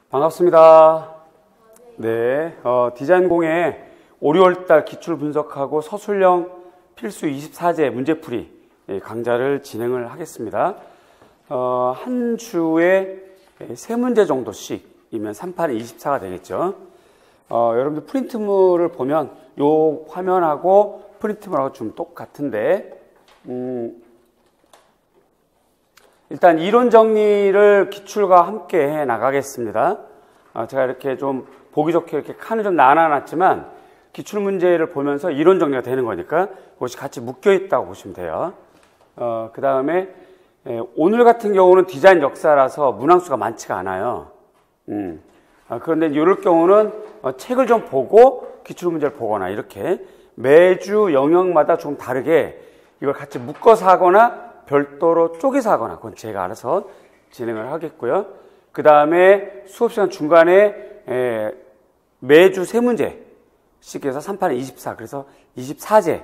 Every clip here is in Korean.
반갑습니다. 네, 디자인공의 5, 6월달 기출 분석하고 서술형 필수 24제 문제풀이 강좌를 진행을 하겠습니다. 한 주에 3문제 정도씩이면 3판에 24가 되겠죠. 여러분들 프린트물을 보면 요 화면하고 프린트물하고 좀 똑같은데, 일단 이론 정리를 기출과 함께 해 나가겠습니다. 제가 이렇게 좀 보기 좋게 이렇게 칸을 좀 나눠놨지만 기출 문제를 보면서 이론 정리가 되는 거니까 그것이 같이 묶여 있다고 보시면 돼요. 그 다음에 오늘 같은 경우는 디자인 역사라서 문항수가 많지가 않아요. 그런데 이럴 경우는 책을 좀 보고 기출 문제를 보거나 이렇게 매주 영역마다 좀 다르게 이걸 같이 묶어서 하거나 별도로 쪼개서 하거나 그건 제가 알아서 진행을 하겠고요. 그 다음에 수업시간 중간에 매주 3문제씩 해서 3판에 24, 그래서 24제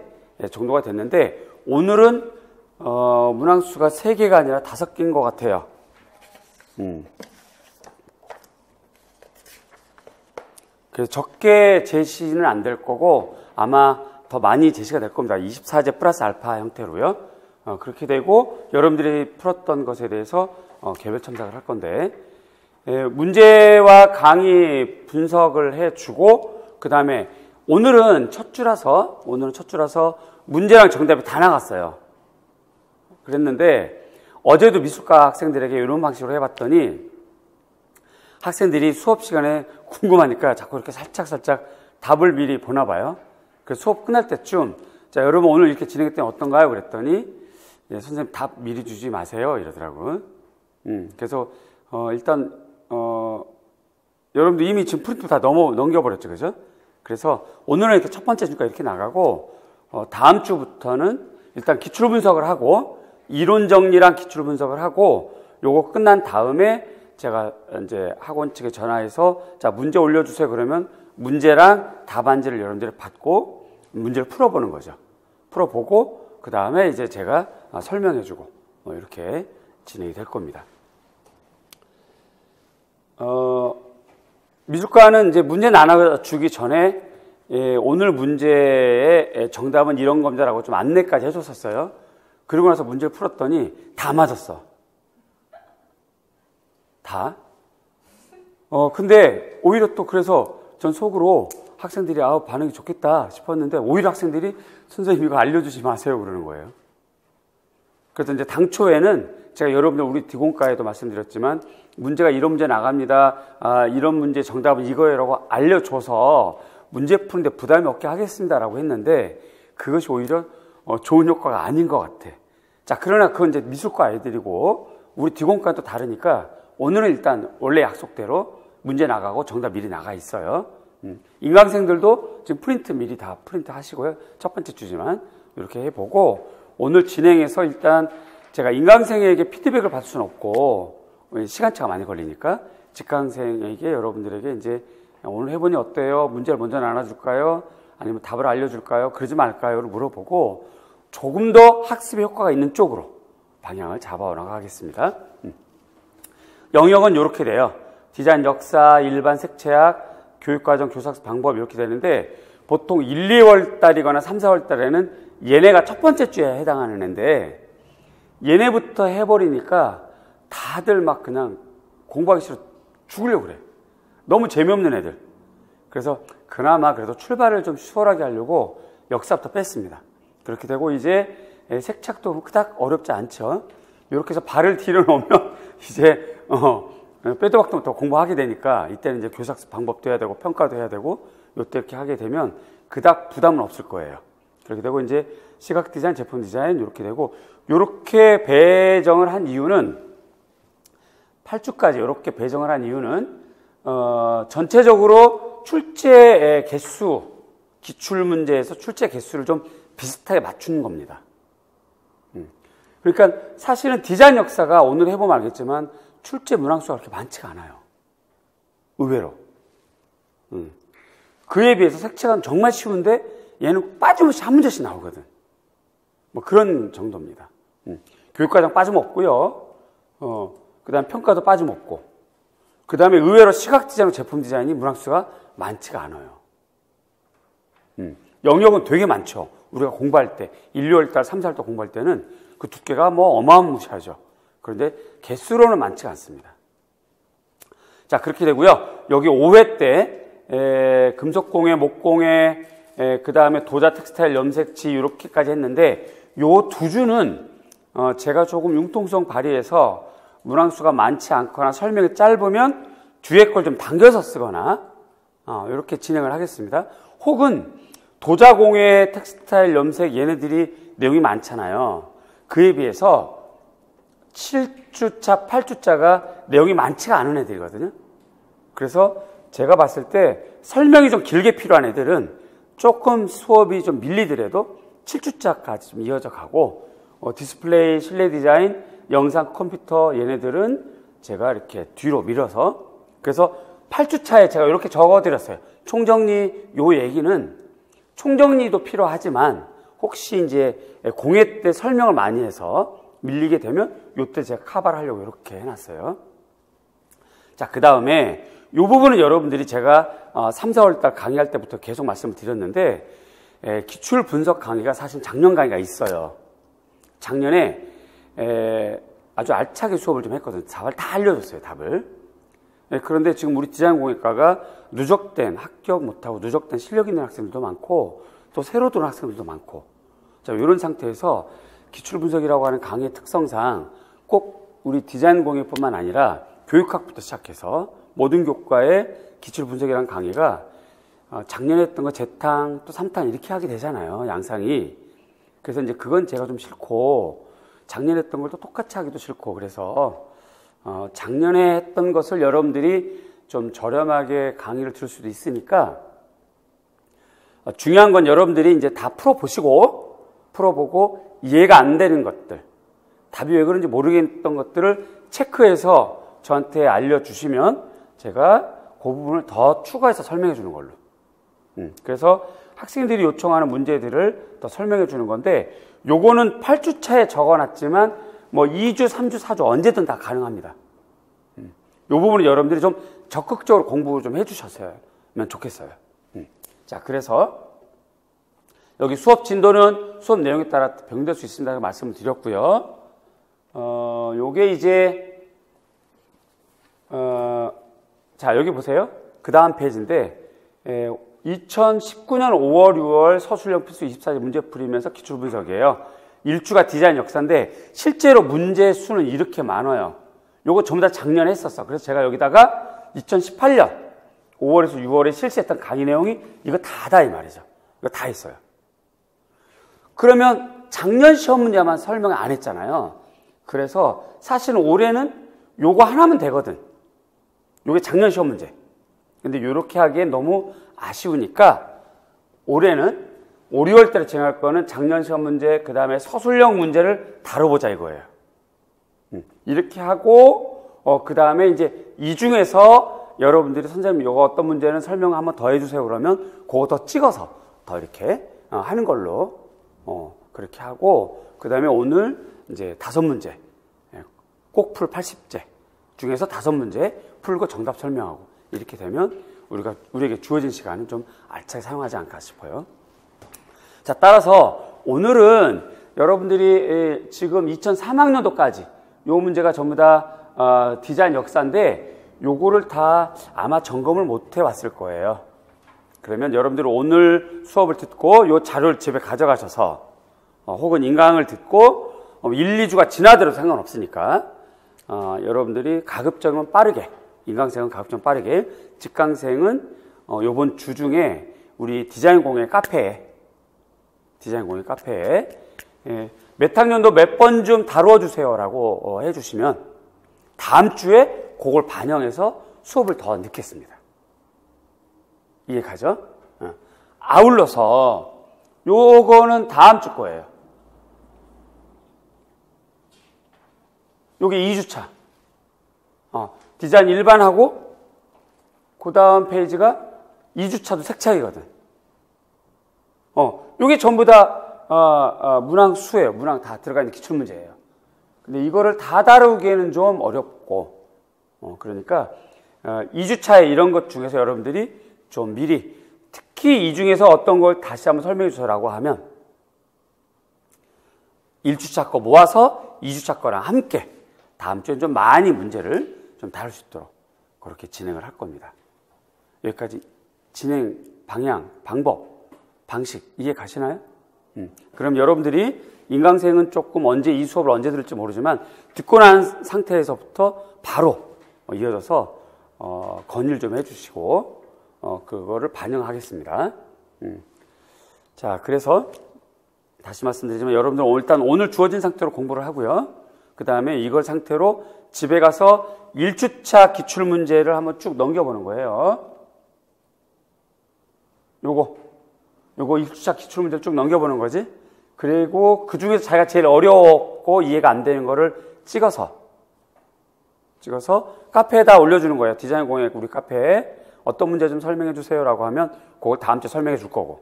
정도가 됐는데 오늘은 문항수가 3개가 아니라 5개인 것 같아요. 그래서 적게 제시는 안 될 거고 아마 더 많이 제시가 될 겁니다. 24제 플러스 알파 형태로요. 그렇게 되고 여러분들이 풀었던 것에 대해서 개별 첨삭을 할 건데 문제와 강의 분석을 해주고 그 다음에 오늘은 첫 주라서 문제랑 정답이 다 나갔어요. 그랬는데 어제도 미술과 학생들에게 이런 방식으로 해봤더니 학생들이 수업 시간에 궁금하니까 자꾸 이렇게 살짝 답을 미리 보나 봐요. 그래서 수업 끝날 때쯤 자 여러분 오늘 이렇게 진행했더니 어떤가요? 그랬더니 선생님 답 미리 주지 마세요 이러더라고요. 그래서 일단 여러분들 이미 지금 프린트 다 넘겨버렸죠, 그죠? 그래서 오늘은 이렇게 첫 번째 주니까 이렇게 나가고 다음 주부터는 일단 기출 분석을 하고 이론 정리랑 기출 분석을 하고 요거 끝난 다음에 제가 이제 학원 측에 전화해서 자 문제 올려주세요 그러면 문제랑 답안지를 여러분들이 받고 문제를 풀어보는 거죠. 풀어보고 그 다음에 이제 제가 설명해주고 이렇게 진행이 될 겁니다. 미술과는 이제 문제 나눠주기 전에 오늘 문제의 정답은 이런 겁니다라고 좀 안내까지 해줬었어요. 그리고 나서 문제를 풀었더니 다 맞았어. 다. 근데 오히려 또 그래서 전 속으로 학생들이 반응이 좋겠다 싶었는데 오히려 학생들이 선생님 이거 알려주지 마세요 그러는 거예요. 그래서 이제 당초에는 제가 여러분들 우리 디공과에도 말씀드렸지만 문제가 이런 문제 나갑니다. 이런 문제 정답은 이거예요라고 알려줘서 문제 푸는데 부담이 없게 하겠습니다라고 했는데 그것이 오히려 좋은 효과가 아닌 것 같아. 자, 그러나 그건 이제 미술과 아이들이고 우리 디공과는 또 다르니까 오늘은 일단 원래 약속대로 문제 나가고 정답 미리 나가 있어요. 인강생들도 지금 프린트 미리 다 프린트 하시고요. 첫 번째 주지만 이렇게 해보고 오늘 진행해서 일단 제가 인강생에게 피드백을 받을 수는 없고 시간차가 많이 걸리니까 직강생에게 여러분들에게 이제 오늘 해보니 어때요? 문제를 먼저 나눠줄까요? 아니면 답을 알려줄까요? 그러지 말까요?를 물어보고 조금 더 학습에 효과가 있는 쪽으로 방향을 잡아 나가겠습니다. 영역은 이렇게 돼요. 디자인 역사, 일반 색채학, 교육과정, 교사학습 방법 이렇게 되는데 보통 1, 2월 달이거나 3, 4월 달에는 얘네가 첫 번째 주에 해당하는 애인데 얘네부터 해버리니까 다들 막 그냥 공부하기 싫어 죽으려고 그래. 너무 재미없는 애들. 그래서 그나마 그래도 출발을 좀 수월하게 하려고 역사부터 뺐습니다. 그렇게 되고 이제 색착도 그닥 어렵지 않죠. 이렇게 해서 발을 뒤로 놓으면 이제 빼도 박도 더 공부하게 되니까 이때는 이제 교사학습 방법도 해야 되고 평가도 해야 되고 요때 이렇게 하게 되면 그닥 부담은 없을 거예요. 그렇게 되고 이제 시각 디자인, 제품 디자인 이렇게 되고 이렇게 배정을 한 이유는 8주까지 이렇게 배정을 한 이유는 전체적으로 출제 개수 기출 문제에서 출제 개수를 좀 비슷하게 맞추는 겁니다. 그러니까 사실은 디자인 역사가 오늘 해보면 알겠지만 출제 문항수가 그렇게 많지가 않아요. 의외로. 그에 비해서 색채가 정말 쉬운데 얘는 빠짐없이 한 문제씩 나오거든. 뭐 그런 정도입니다. 교육과정 빠짐없고요. 그 다음 평가도 빠짐없고. 그 다음에 의외로 시각 디자인, 제품 디자인이 문학수가 많지가 않아요. 영역은 되게 많죠. 우리가 공부할 때, 1, 2월달, 3, 4월달 공부할 때는 그 두께가 뭐 어마무시하죠. 그런데 개수로는 많지가 않습니다. 자, 그렇게 되고요. 여기 5회 때 금속공예, 목공예, 그 다음에 도자, 텍스타일, 염색지 이렇게까지 했는데 요 두 주는 제가 조금 융통성 발휘해서 문항수가 많지 않거나 설명이 짧으면 뒤에 걸 좀 당겨서 쓰거나 이렇게 진행을 하겠습니다. 혹은 도자공예, 텍스타일, 염색 얘네들이 내용이 많잖아요. 그에 비해서 7주차, 8주차가 내용이 많지가 않은 애들이거든요. 그래서 제가 봤을 때 설명이 좀 길게 필요한 애들은 조금 수업이 좀 밀리더라도 7주차까지 좀 이어져 가고 디스플레이, 실내 디자인, 영상, 컴퓨터 얘네들은 제가 이렇게 뒤로 밀어서 그래서 8주차에 제가 이렇게 적어드렸어요. 총정리 요 얘기는 총정리도 필요하지만 혹시 이제 공예 때 설명을 많이 해서 밀리게 되면 요때 제가 커버를 하려고 이렇게 해놨어요. 자, 그 다음에 요 부분은 여러분들이 제가 3, 4월달 강의할 때부터 계속 말씀을 드렸는데 기출 분석 강의가 사실 작년 강의가 있어요. 작년에 아주 알차게 수업을 좀 했거든요. 답을 다 알려줬어요, 답을. 그런데 지금 우리 디자인공예과가 누적된 합격 못하고 누적된 실력 있는 학생들도 많고 또 새로 들어온 학생들도 많고 자, 이런 상태에서 기출 분석이라고 하는 강의의 특성상 꼭 우리 디자인공예뿐만 아니라 교육학부터 시작해서 모든 교과의 기출 분석이라는 강의가 작년에 했던 거 재탕 또 3탄 이렇게 하게 되잖아요. 양상이. 그래서 이제 그건 제가 좀 싫고 작년에 했던 걸 또 똑같이 하기도 싫고 그래서 작년에 했던 것을 여러분들이 좀 저렴하게 강의를 들을 수도 있으니까 중요한 건 여러분들이 이제 다 풀어보고 이해가 안 되는 것들 답이 왜 그런지 모르겠던 것들을 체크해서 저한테 알려주시면 제가 그 부분을 더 추가해서 설명해 주는 걸로 그래서 학생들이 요청하는 문제들을 더 설명해 주는 건데 요거는 8주차에 적어놨지만 뭐 2주, 3주, 4주 언제든 다 가능합니다. 요 부분은 여러분들이 좀 적극적으로 공부 좀 해주셨으면 좋겠어요. 자, 그래서 여기 수업 진도는 수업 내용에 따라 변경될 수 있습니다. 말씀을 드렸고요. 요게 이제 자, 여기 보세요. 그 다음 페이지인데 2019년 5월, 6월 서술형 필수 24제 문제 풀이면서 기출 분석이에요. 1주가 디자인 역사인데 실제로 문제 수는 이렇게 많아요. 요거 전부 다 작년에 했었어. 그래서 제가 여기다가 2018년 5월에서 6월에 실시했던 강의 내용이 이거 다다 이 말이죠. 이거 다 했어요. 그러면 작년 시험 문제만 설명 안 했잖아요. 그래서 사실은 올해는 요거 하나면 되거든. 요게 작년 시험 문제. 근데 요렇게 하기엔 너무 아쉬우니까 올해는 5, 6월 달에 진행할 거는 작년 시험 문제, 그 다음에 서술형 문제를 다뤄보자 이거예요. 이렇게 하고, 그 다음에 이제 이 중에서 여러분들이 선생님, 이거 어떤 문제는 설명 한번 더 해주세요. 그러면 그거 더 찍어서 더 이렇게 하는 걸로, 그렇게 하고, 그 다음에 오늘 이제 5문제, 꼭 풀 80제 중에서 5문제 풀고 정답 설명하고, 이렇게 되면 우리에게 주어진 시간은 좀 알차게 사용하지 않을까 싶어요. 자, 따라서 오늘은 여러분들이 지금 2003학년도까지 요 문제가 전부 다 디자인 역사인데 요거를 다 아마 점검을 못 해왔을 거예요. 그러면 여러분들이 오늘 수업을 듣고 요 자료를 집에 가져가셔서 혹은 인강을 듣고 1, 2주가 지나더라도 상관없으니까 여러분들이 가급적이면 빠르게 인강생은 가급적 빠르게 직강생은 요번 주 중에 우리 디자인공예 카페에 몇 학년도 몇 번 좀 다뤄주세요라고 해주시면 다음 주에 그걸 반영해서 수업을 더 넣겠습니다. 이해 가죠? 아울러서 요거는 다음 주 거예요. 요게 2주차. 디자인 일반하고 그 다음 페이지가 2주차도 색착이거든. 요게 전부 다 문항 수예요. 문항 다 들어가 있는 기출문제예요. 근데 이거를 다 다루기에는 좀 어렵고 그러니까 2주차에 이런 것 중에서 여러분들이 좀 미리, 특히 이 중에서 어떤 걸 다시 한번 설명해 주세요라고 하면 1주차 거 모아서 2주차 거랑 함께 다음 주엔 좀 많이 문제를 좀 다룰 수 있도록 그렇게 진행을 할 겁니다. 여기까지 진행 방향, 방법, 방식 이해 가시나요? 그럼 여러분들이 인강생은 조금 언제 이 수업을 언제 들을지 모르지만 듣고 난 상태에서부터 바로 이어져서 건의를 좀 해주시고 그거를 반영하겠습니다. 자, 그래서 다시 말씀드리지만 여러분들 일단 오늘 주어진 상태로 공부를 하고요. 그 다음에 이걸 상태로 집에 가서 1주차 기출문제를 한번 쭉 넘겨보는 거예요. 요거 1주차 기출문제를 쭉 넘겨보는 거지. 그리고 그 중에서 자기가 제일 어렵고 이해가 안 되는 거를 찍어서 카페에다 올려주는 거예요. 디자인 공예 우리 카페에 어떤 문제 좀 설명해 주세요 라고 하면 그거 다음 주에 설명해 줄 거고,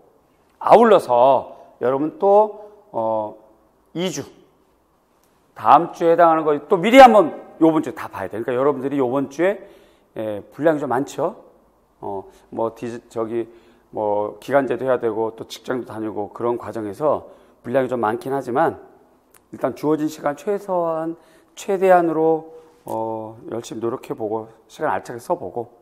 아울러서 여러분 또 2주 다음 주에 해당하는 거 또 미리 한번 요번 주에 다 봐야 돼요. 그러니까 여러분들이 요번 주에 분량이 좀 많죠. 기간제도 해야 되고 또 직장도 다니고 그런 과정에서 분량이 좀 많긴 하지만 일단 주어진 시간 최대한으로 열심히 노력해보고 시간 알차게 써보고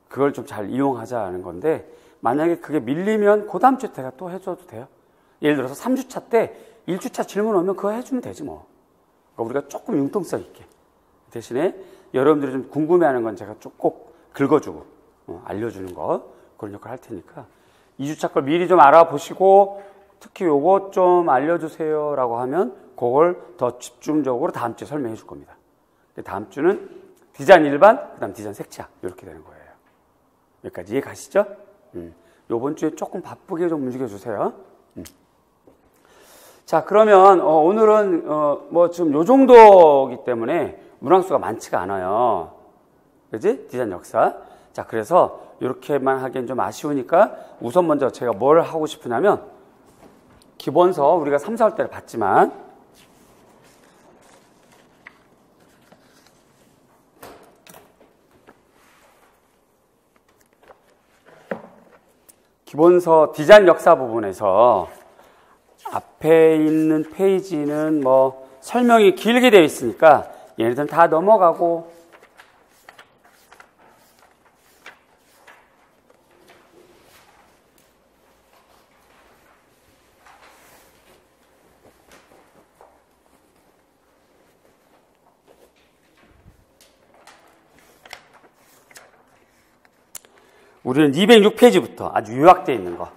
그걸 좀 잘 이용하자는 건데, 만약에 그게 밀리면 그 다음 주에 제가 또 해줘도 돼요. 예를 들어서 3주차 때 1주차 질문 오면 그거 해주면 되지 뭐. 그러니까 우리가 조금 융통성 있게, 대신에 여러분들이 좀 궁금해하는 건 제가 좀 꼭 긁어주고 알려주는 거, 그런 역할을 할 테니까 2주차 걸 미리 좀 알아보시고 특히 요거 좀 알려주세요 라고 하면 그걸 더 집중적으로 다음 주에 설명해 줄 겁니다. 다음 주는 디자인 일반, 그 다음 디자인 색채학 이렇게 되는 거예요. 여기까지 이해 가시죠? 요번 주에 조금 바쁘게 좀 움직여 주세요. 자, 그러면 오늘은 지금 요 정도이기 때문에 문항수가 많지가 않아요. 그지? 디자인 역사. 자, 그래서 이렇게만 하기엔 좀 아쉬우니까 우선 먼저 제가 뭘 하고 싶으냐면, 기본서 우리가 3, 4월 때를 봤지만 기본서 디자인 역사 부분에서 앞에 있는 페이지는 설명이 길게 되어 있으니까 얘네들은 다 넘어가고, 우리는 206페이지부터 아주 요약되어 있는 거,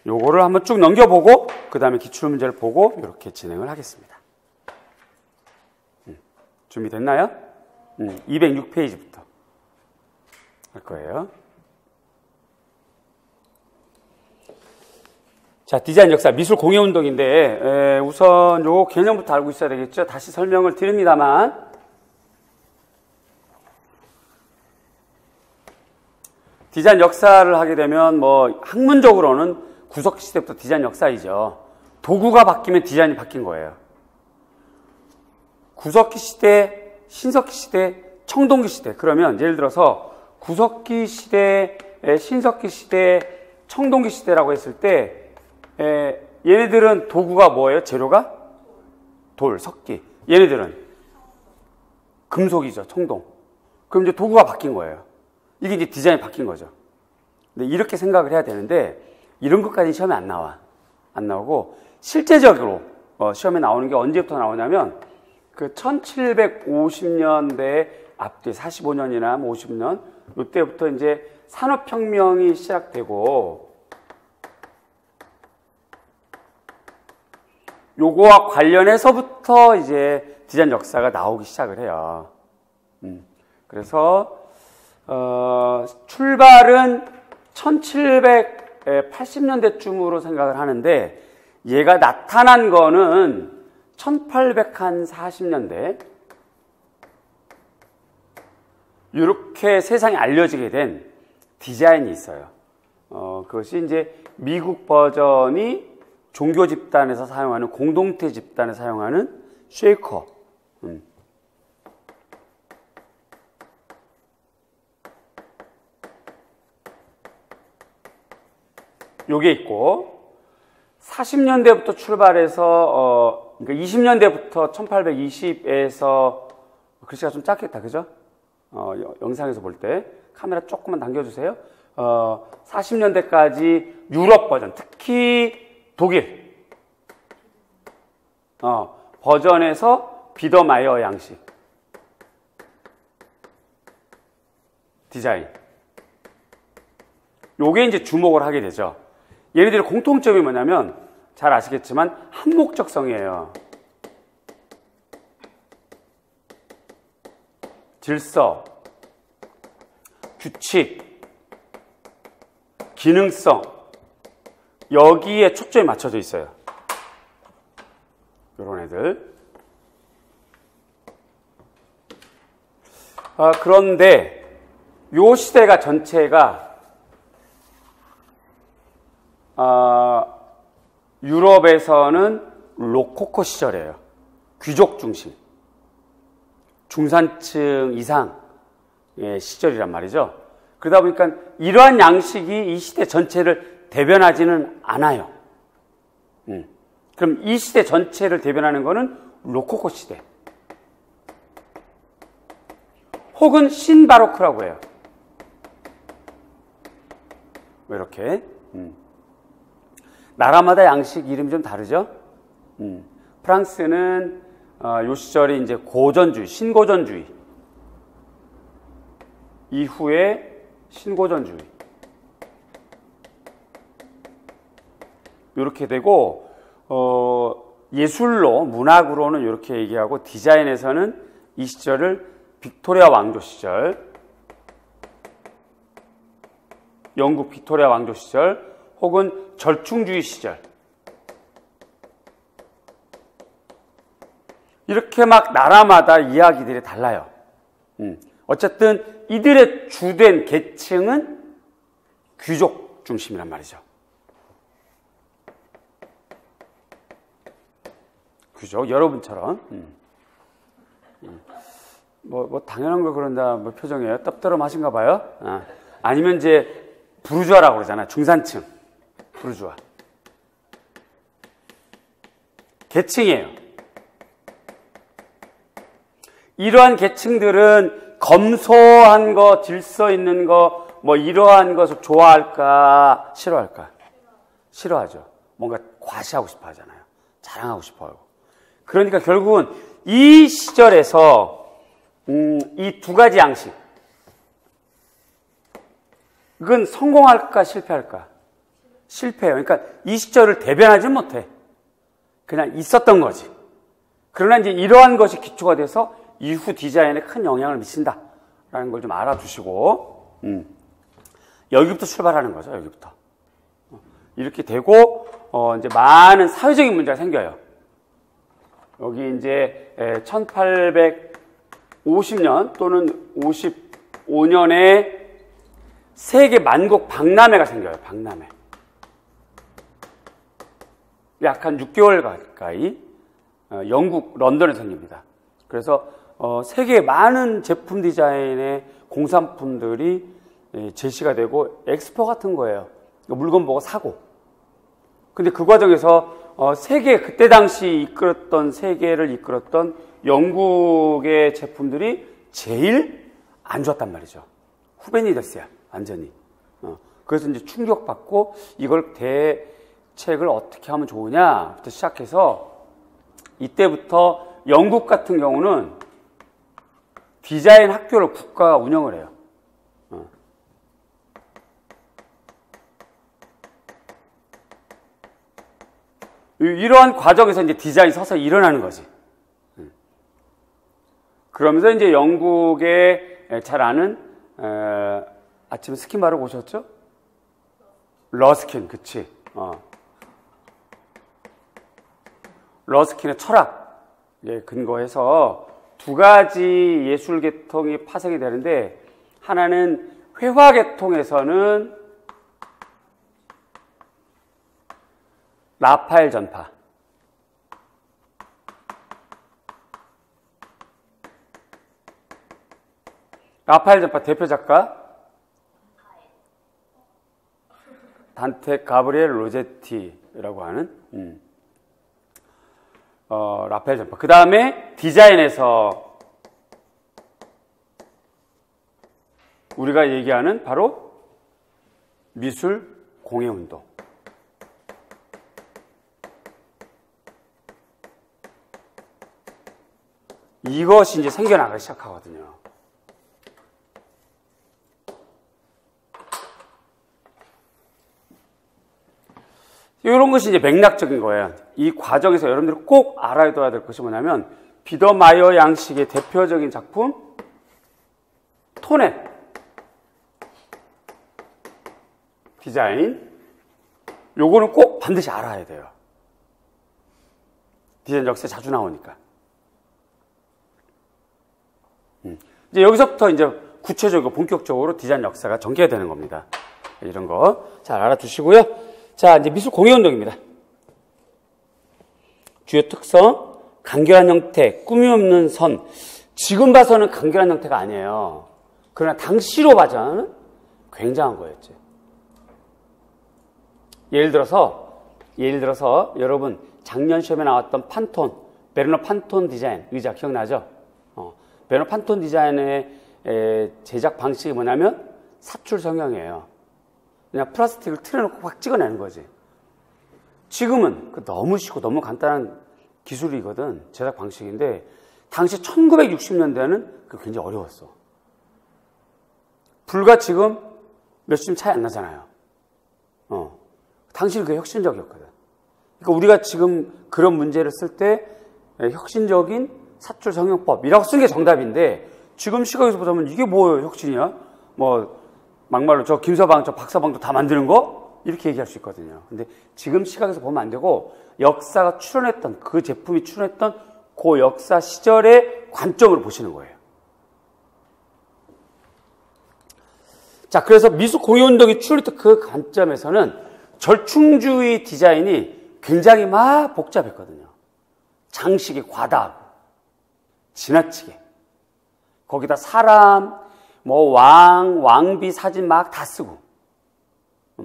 요거를 한번 쭉 넘겨보고 그 다음에 기출문제를 보고 이렇게 진행을 하겠습니다. 준비됐나요? 206페이지부터 할 거예요. 자, 디자인 역사 미술 공예운동인데 우선 요 개념부터 알고 있어야 되겠죠. 다시 설명을 드립니다만, 디자인 역사를 하게 되면 학문적으로는 구석기 시대부터 디자인 역사이죠. 도구가 바뀌면 디자인이 바뀐 거예요. 구석기 시대, 신석기 시대, 청동기 시대. 그러면 예를 들어서 구석기 시대, 신석기 시대, 청동기 시대라고 했을 때 얘네들은 도구가 뭐예요? 재료가? 돌, 석기. 얘네들은 금속이죠. 청동. 그럼 이제 도구가 바뀐 거예요. 이게 이제 디자인이 바뀐 거죠. 근데 이렇게 생각을 해야 되는데 이런 것까지 시험에 안 나오고 실제적으로 시험에 나오는 게 언제부터 나오냐면 그 1750년대 앞뒤 45년이나 50년 이때부터 이제 산업혁명이 시작되고 요거와 관련해서부터 이제 디자인 역사가 나오기 시작을 해요. 그래서 출발은 1780년대쯤으로 생각을 하는데 얘가 나타난 거는 1840년대 이렇게 세상에 알려지게 된 디자인이 있어요. 그것이 이제 미국 버전이 종교 집단에서 사용하는, 공동체 집단에서 사용하는 쉐이커. 요게 있고, 40년대부터 출발해서 그러니까 20년대부터 1820에서 글씨가 좀 작겠다, 그죠? 영상에서 볼 때 카메라 조금만 당겨주세요. 40년대까지 유럽 버전, 특히 독일 버전에서 비더마이어 양식 디자인, 요게 이제 주목을 하게 되죠. 얘네들의 공통점이 뭐냐면 잘 아시겠지만 한목적성이에요. 질서, 규칙, 기능성, 여기에 초점이 맞춰져 있어요. 이런 애들. 그런데 요 시대가 전체가 유럽에서는 로코코 시절이에요. 귀족 중심, 중산층 이상의 시절이란 말이죠. 그러다 보니까 이러한 양식이 이 시대 전체를 대변하지는 않아요. 그럼 이 시대 전체를 대변하는 거는 로코코 시대 혹은 신바로크라고 해요. 이렇게 나라마다 양식 이름이 좀 다르죠. 프랑스는 요 시절이 이제 고전주의, 신고전주의 이후에 신고전주의 이렇게 되고, 예술로, 문학으로는 이렇게 얘기하고, 디자인에서는 이 시절을 빅토리아 왕조 시절, 영국 빅토리아 왕조 시절 혹은 절충주의 시절, 이렇게 막 나라마다 이야기들이 달라요. 어쨌든 이들의 주된 계층은 귀족 중심이란 말이죠. 귀족, 여러분처럼. 뭐 당연한 걸 그런다 뭐 표정이에요. 떡더럼하신가 봐요. 아니면 이제 부르주아라고 그러잖아요. 중산층, 부르주아. 계층이에요. 이러한 계층들은 검소한 거, 질서 있는 거, 뭐 이러한 것을 좋아할까, 싫어할까? 싫어하죠. 뭔가 과시하고 싶어 하잖아요. 자랑하고 싶어 하고. 그러니까 결국은 이 시절에서 이 두 가지 양식, 이건 성공할까 실패할까? 실패해요. 그러니까 이 시절을 대변하지 못해. 그냥 있었던 거지. 그러나 이제 이러한 것이 기초가 돼서 이후 디자인에 큰 영향을 미친다라는 걸 좀 알아두시고, 여기부터 출발하는 거죠. 여기부터 이렇게 되고 이제 많은 사회적인 문제가 생겨요. 여기 이제 1850년 또는 55년에 세계 만국 박람회가 생겨요. 박람회. 약 한 6개월 가까이 영국 런던에서 생깁니다. 그래서 세계의 많은 제품 디자인의 공산품들이 제시가 되고 엑스포 같은 거예요. 물건 보고 사고. 근데 그 과정에서 그때 당시 세계를 이끌었던 영국의 제품들이 제일 안 좋았단 말이죠. 후배니 됐어요. 완전히. 그래서 이제 충격받고 이걸 대책을 어떻게 하면 좋으냐부터 시작해서 이때부터 영국 같은 경우는 디자인 학교를 국가가 운영을 해요. 이러한 과정에서 이제 디자인이 서서히 일어나는 거지. 그러면서 이제 영국에 잘 아는, 아침에 스킨 바르고 오셨죠? 러스킨, 그치. 러스킨의 철학에 근거해서 두 가지 예술 계통이 파생이 되는데, 하나는 회화 계통에서는 라파엘 전파. 라파엘 전파 대표 작가 단테 가브리엘 로제티라고 하는 라파엘 전파. 그 다음에 디자인에서 우리가 얘기하는 바로 미술 공예운동. 이것이 이제 생겨나기 시작하거든요. 이런 것이 이제 맥락적인 거예요. 이 과정에서 여러분들이 꼭 알아둬야 될 것이 뭐냐면, 비더마이어 양식의 대표적인 작품, 토넷. 디자인. 요거는 꼭 반드시 알아야 돼요. 디자인 역사에 자주 나오니까. 이제 여기서부터 이제 구체적이고 본격적으로 디자인 역사가 전개가 되는 겁니다. 이런 거 잘 알아두시고요. 자, 이제 미술 공예운동입니다. 주요 특성, 간결한 형태, 꾸밈 없는 선. 지금 봐서는 간결한 형태가 아니에요. 그러나 당시로 봐서는 굉장한 거였죠. 예를 들어서 여러분 작년 시험에 나왔던 판톤, 베르너 판톤 디자인 의자 기억나죠? 베르너 판톤 디자인의 제작 방식이 뭐냐면 사출 성형이에요. 그냥 플라스틱을 틀어놓고 확 찍어내는 거지. 지금은 너무 쉽고 너무 간단한 기술이거든. 제작 방식인데 당시 1960년대에는 그게 굉장히 어려웠어. 불과 지금 몇십 년 차이 안 나잖아요. 당시는 그게 혁신적이었거든. 그러니까 우리가 지금 그런 문제를 쓸 때 혁신적인 사출 성형법이라고 쓴 게 정답인데, 지금 시각에서 보자면 이게 뭐 혁신이야? 뭐 막말로 저 김서방, 저 박서방도 다 만드는 거? 이렇게 얘기할 수 있거든요. 근데 지금 시각에서 보면 안 되고, 역사가 출현했던, 그 제품이 출현했던 그 역사 시절의 관점으로 보시는 거예요. 자, 그래서 미술 공예운동이 출현했던 그 관점에서는 절충주의 디자인이 굉장히 막 복잡했거든요. 장식이 과다하고 지나치게, 거기다 사람, 뭐 왕비 사진 막 다 쓰고,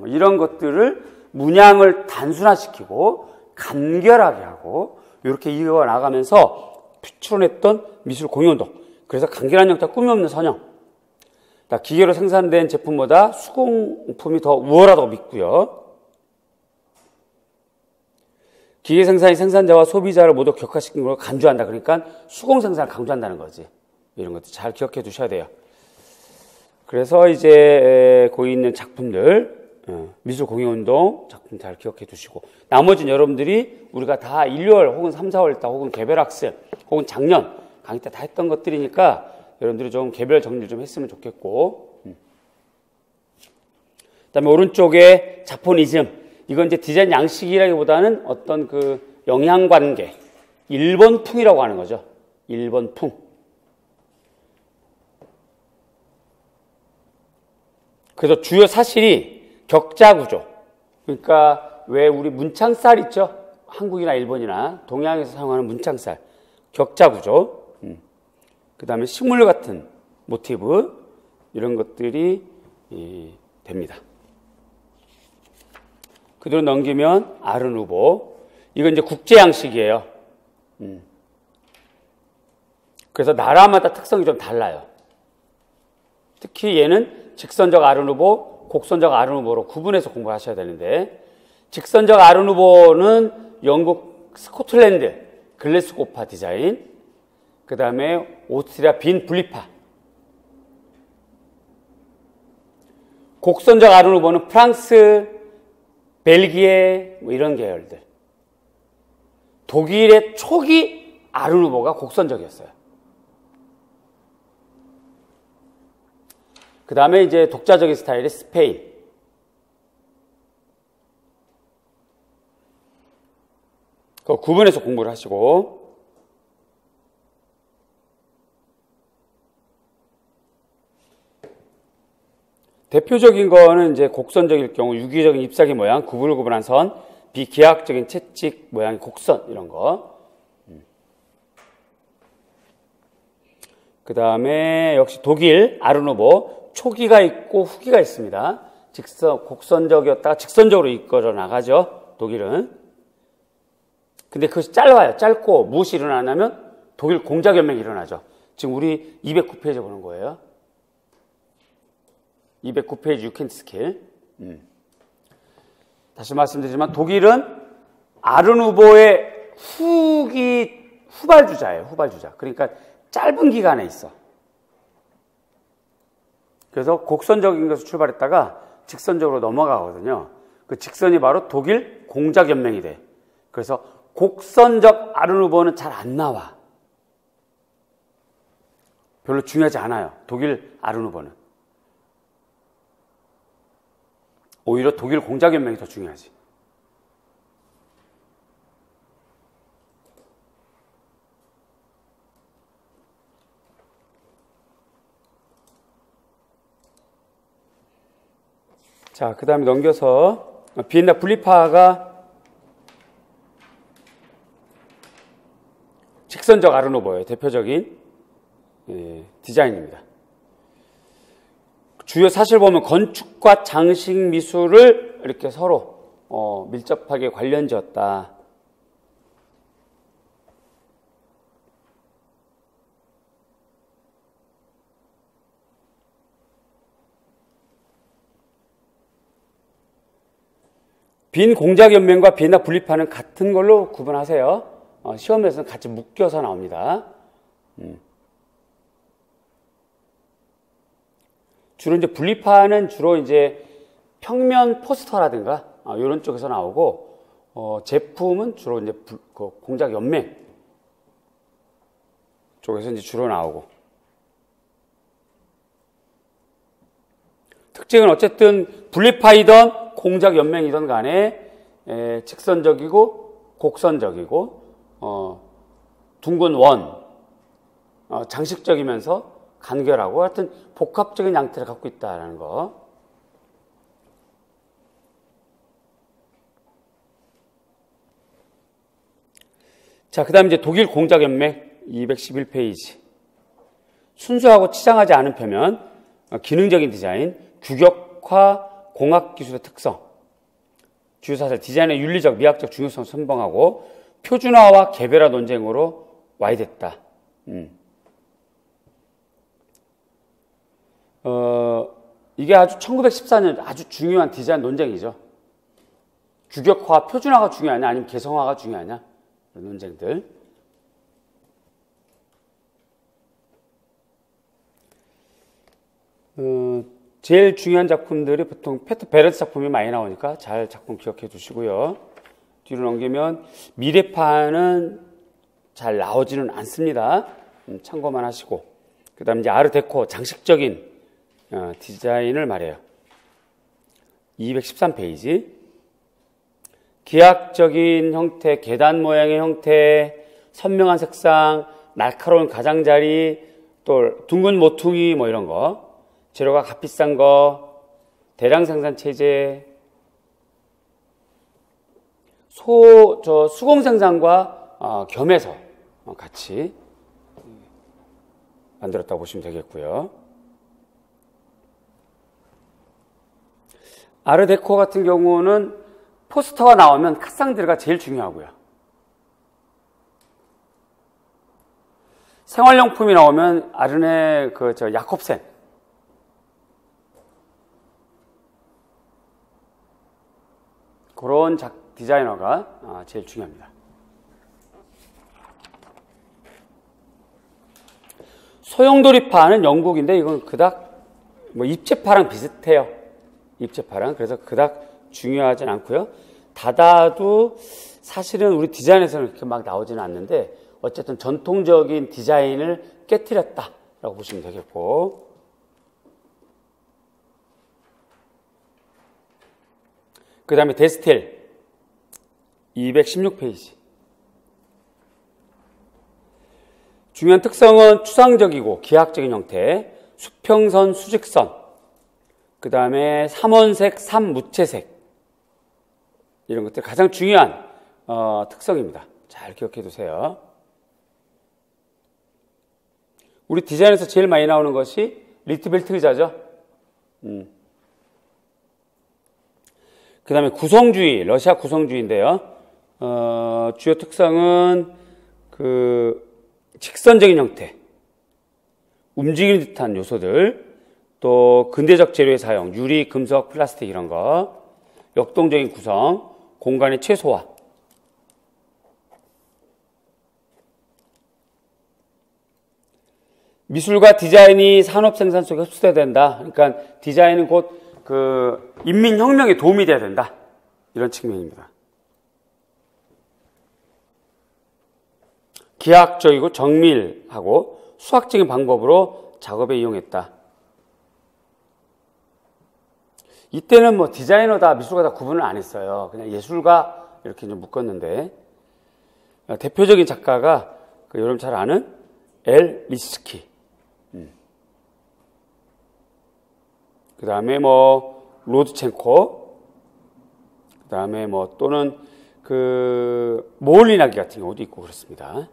이런 것들을 문양을 단순화시키고 간결하게 하고 이렇게 이어가 나가면서 출현했던 미술 공예운동. 그래서 간결한 형태, 꾸밈 없는 선형. 기계로 생산된 제품보다 수공품이 더 우월하다고 믿고요. 기계 생산이 생산자와 소비자를 모두 격화시키는 걸 강조한다. 그러니까 수공 생산을 강조한다는 거지. 이런 것도 잘 기억해 두셔야 돼요. 그래서 이제 거기 있는 작품들, 미술 공예운동 작품 잘 기억해 두시고, 나머지는 여러분들이 우리가 다 1월 혹은 3, 4월 때 혹은 개별학습 혹은 작년 강의 때 다 했던 것들이니까 여러분들이 좀 개별 정리 좀 했으면 좋겠고, 그다음에 오른쪽에 자포니즘. 이건 이제 디자인 양식이라기보다는 어떤 그 영향관계, 일본풍이라고 하는 거죠. 일본풍. 그래서 주요 사실이 격자구조. 그러니까 왜 우리 문창살 있죠? 한국이나 일본이나 동양에서 사용하는 문창살. 격자구조. 그 다음에 식물 같은 모티브. 이런 것들이 됩니다. 그대로 넘기면 아르누보. 이건 이제 국제 양식이에요. 그래서 나라마다 특성이 좀 달라요. 특히 얘는 직선적 아르누보, 곡선적 아르누보로 구분해서 공부하셔야 되는데, 직선적 아르누보는 영국 스코틀랜드 글래스고파 디자인, 그 다음에 오스트리아 빈 분리파. 곡선적 아르누보는 프랑스, 벨기에 뭐 이런 계열들. 독일의 초기 아르누보가 곡선적이었어요. 그 다음에 이제 독자적인 스타일의 스페인. 그 구분해서 공부를 하시고, 대표적인 거는 이제 곡선적일 경우 유기적인 잎사귀 모양, 구불구불한 선, 비기하학적인 채찍 모양의 곡선 이런 거. 그 다음에 역시 독일 아르누보 초기가 있고 후기가 있습니다. 곡선적이었다가 직선적으로 이끌어 나가죠. 독일은. 근데 그것이 짧아요. 짧고 무엇이 일어나냐면 독일 공작연맹이 일어나죠. 지금 우리 209페이지 보는 거예요. 209페이지 유켄스킬. 다시 말씀드리지만 독일은 아르누보의 후발주자예요. 후발주자. 그러니까 짧은 기간에 있어. 그래서 곡선적인 것을 출발했다가 직선적으로 넘어가거든요. 그 직선이 바로 독일 공작연맹이 돼. 그래서 곡선적 아르누보는 잘 안 나와. 별로 중요하지 않아요. 독일 아르누보는. 오히려 독일 공작연맹이 더 중요하지. 자, 그 다음에 넘겨서 비엔나 분리파가 직선적 아르누보의 대표적인 디자인입니다. 주요 사실 보면 건축과 장식 미술을 이렇게 서로 밀접하게 관련지었다. 빈 공작연맹과 비엔나 분리파는 같은 걸로 구분하세요. 시험에서는 같이 묶여서 나옵니다. 주로 이제 분리파는 주로 이제 평면 포스터라든가 이런 쪽에서 나오고, 제품은 주로 이제 공작연맹 쪽에서 이제 주로 나오고. 특징은 어쨌든 분리파이던 공작연맹이던 간에 직선적이고 곡선적이고 둥근 원, 장식적이면서 간결하고 하여튼 복합적인 양태를 갖고 있다는 거. 자, 그 다음에 이제 독일 공작연맹 211페이지. 순수하고 치장하지 않은 표면, 기능적인 디자인, 규격화 공학기술의 특성, 주요사실 디자인의 윤리적, 미학적 중요성을 선봉하고 표준화와 개별화 논쟁으로 와이됐다. 이게 아주 1914년 아주 중요한 디자인 논쟁이죠. 규격화, 표준화가 중요하냐 아니면 개성화가 중요하냐 이런 논쟁들. 제일 중요한 작품들이 보통 페트 베르트 작품이 많이 나오니까 잘 작품 기억해 두시고요. 뒤로 넘기면 미래파는 잘 나오지는 않습니다. 참고만 하시고. 그 다음 이제 아르데코 장식적인 디자인을 말해요. 213페이지. 기하학적인 형태, 계단 모양의 형태, 선명한 색상, 날카로운 가장자리, 또 둥근 모퉁이 뭐 이런 거. 재료가 값비싼 거, 대량 생산 체제, 수공 생산과 겸해서 같이 만들었다고 보시면 되겠고요. 아르데코 같은 경우는 포스터가 나오면 카상들가 제일 중요하고요. 생활용품이 나오면 아르네 야콥센 그런 디자이너가 제일 중요합니다. 소용돌이파는 영국인데 이건 그닥 입체파랑 비슷해요. 입체파랑. 그래서 그닥 중요하진 않고요. 다다도 사실은 우리 디자인에서는 그렇게 막 나오지는 않는데 어쨌든 전통적인 디자인을 깨트렸다라고 보시면 되겠고. 그 다음에 데스텔 216페이지. 중요한 특성은 추상적이고 기하학적인 형태, 수평선, 수직선, 그 다음에 삼원색, 삼무채색. 이런 것들 가장 중요한 특성입니다. 잘 기억해 두세요. 우리 디자인에서 제일 많이 나오는 것이 리트벨트 의자죠. 그 다음에 구성주의, 러시아 구성주의인데요. 주요 특성은 직선적인 형태, 움직이는 듯한 요소들, 또 근대적 재료의 사용, 유리, 금속, 플라스틱 이런 거, 역동적인 구성, 공간의 최소화. 미술과 디자인이 산업 생산 속에 흡수돼야 된다. 그러니까 디자인은 곧 인민혁명에 도움이 돼야 된다. 이런 측면입니다. 기하학적이고 정밀하고 수학적인 방법으로 작업에 이용했다. 이때는 뭐 디자이너다, 미술가다 구분을 안 했어요. 그냥 예술가 이렇게 좀 묶었는데, 대표적인 작가가 여러분 잘 아는 엘 리스키. 그 다음에 로드첸코. 그 다음에 또는 모홀리나기 같은 경우도 있고 그렇습니다.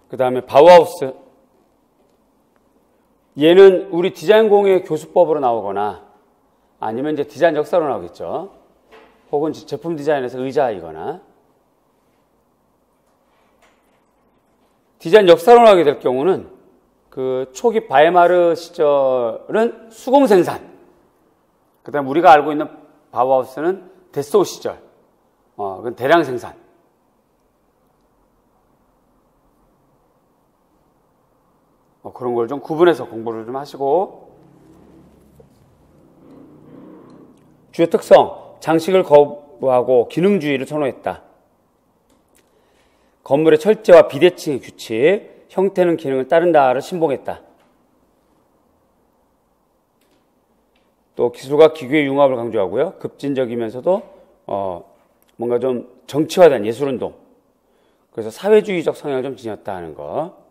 그 다음에 바우하우스. 얘는 우리 디자인 공예 교수법으로 나오거나 아니면 이제 디자인 역사로 나오겠죠. 혹은 제품 디자인에서 의자이거나. 디자인 역사로 나오게 될 경우는 초기 바이마르 시절은 수공 생산. 그 다음에 우리가 알고 있는 바우하우스는 데스오 시절. 그건 대량 생산. 그런 걸 좀 구분해서 공부를 좀 하시고. 주요 특성, 장식을 거부하고 기능주의를 선호했다. 건물의 철제와 비대칭의 규칙, 형태는 기능을 따른다를 신봉했다. 또 기술과 기교의 융합을 강조하고요. 급진적이면서도 뭔가 좀 정치화된 예술운동. 그래서 사회주의적 성향을 좀 지녔다 하는 거.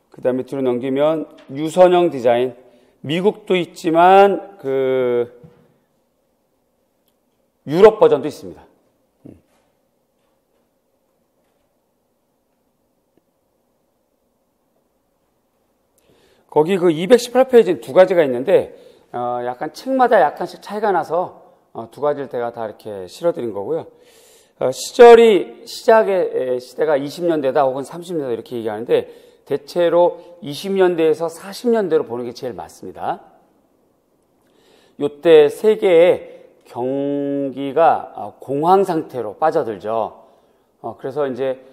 그 다음에 뒤로 넘기면 유선형 디자인. 미국도 있지만 유럽 버전도 있습니다. 거기 218페이지는 두 가지가 있는데 약간 책마다 약간씩 차이가 나서 두 가지를 제가 다 이렇게 실어드린 거고요. 시작의 시대가 20년대다 혹은 30년대 이렇게 얘기하는데 대체로 20년대에서 40년대로 보는 게 제일 맞습니다. 이때 세계의 경기가 공황 상태로 빠져들죠. 그래서 이제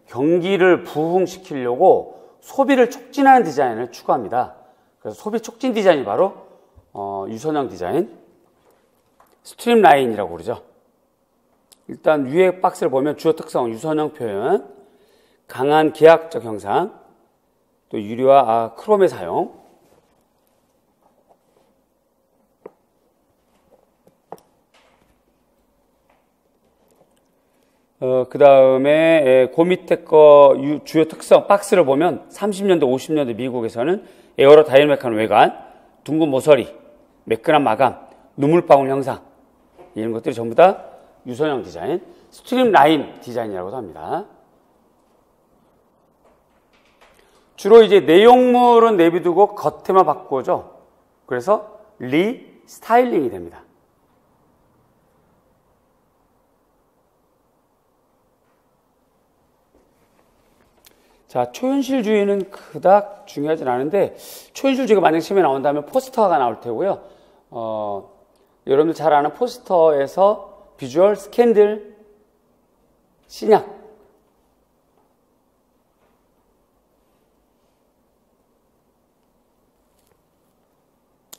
경기를 부흥시키려고 소비를 촉진하는 디자인을 추구합니다. 그래서 소비 촉진 디자인이 바로 유선형 디자인, 스트림라인이라고 그러죠. 일단 위에 박스를 보면 주요 특성, 유선형 표현, 강한 기하학적 형상, 또 유리와 크롬의 사용, 그 다음에 그 밑에 거 주요 특성 박스를 보면 30년대, 50년대 미국에서는 에어로 다이내믹한 외관, 둥근 모서리, 매끈한 마감, 눈물방울 형상 이런 것들이 전부 다 유선형 디자인, 스트림 라인 디자인이라고도 합니다. 주로 이제 내용물은 내비두고 겉에만 바꾸죠. 그래서 리스타일링이 됩니다. 자, 초현실주의는 그닥 중요하진 않은데 초현실주의가 만약 시험에 나온다면 포스터가 나올 테고요. 여러분들 잘 아는 포스터에서 비주얼, 스캔들, 신약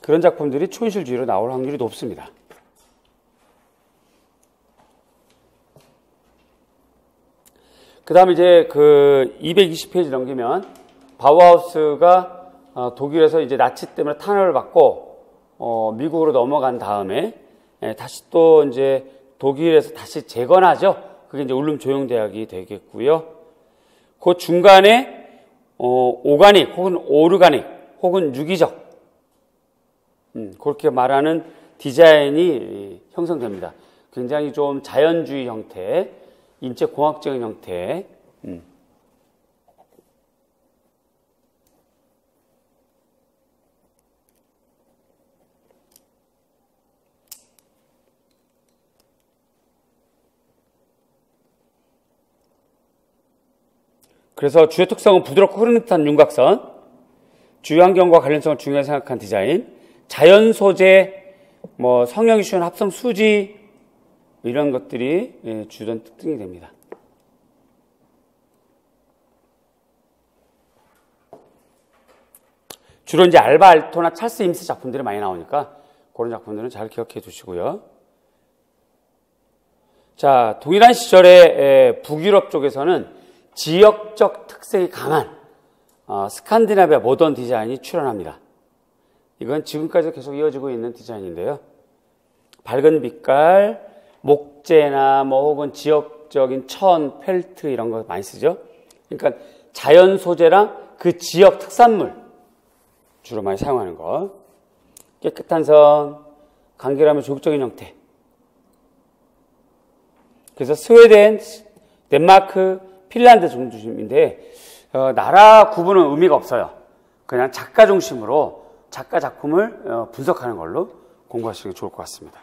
그런 작품들이 초현실주의로 나올 확률이 높습니다. 그 다음에 이제 220페이지 넘기면 바우하우스가 독일에서 이제 나치 때문에 탄압을 받고 미국으로 넘어간 다음에 다시 또 이제 독일에서 다시 재건하죠. 그게 이제 울름 조용대학이 되겠고요. 그 중간에 오가닉 혹은 오르가닉 혹은 유기적 그렇게 말하는 디자인이 형성됩니다. 굉장히 좀 자연주의 형태, 인체공학적인 형태. 그래서 주요 특성은 부드럽고 흐르는 듯한 윤곽선, 주요 환경과 관련성을 중요하게 생각한 디자인, 자연 소재, 성형이 쉬운 합성 수지 이런 것들이 주된 특징이 됩니다. 주로 이제 알바 알토나 찰스 임스 작품들이 많이 나오니까 그런 작품들은 잘 기억해 두시고요. 자, 동일한 시절에 북유럽 쪽에서는 지역적 특색이 강한 스칸디나비아 모던 디자인이 출현합니다. 이건 지금까지 계속 이어지고 있는 디자인인데요. 밝은 빛깔, 목재나 혹은 지역적인 천, 펠트 이런 거 많이 쓰죠. 그러니까 자연 소재랑 그 지역 특산물 주로 많이 사용하는 거. 깨끗한 선, 간결하며 조직적인 형태. 그래서 스웨덴, 덴마크, 핀란드 중심인데 나라 구분은 의미가 없어요. 그냥 작가 중심으로 작가 작품을 분석하는 걸로 공부하시는 게 좋을 것 같습니다.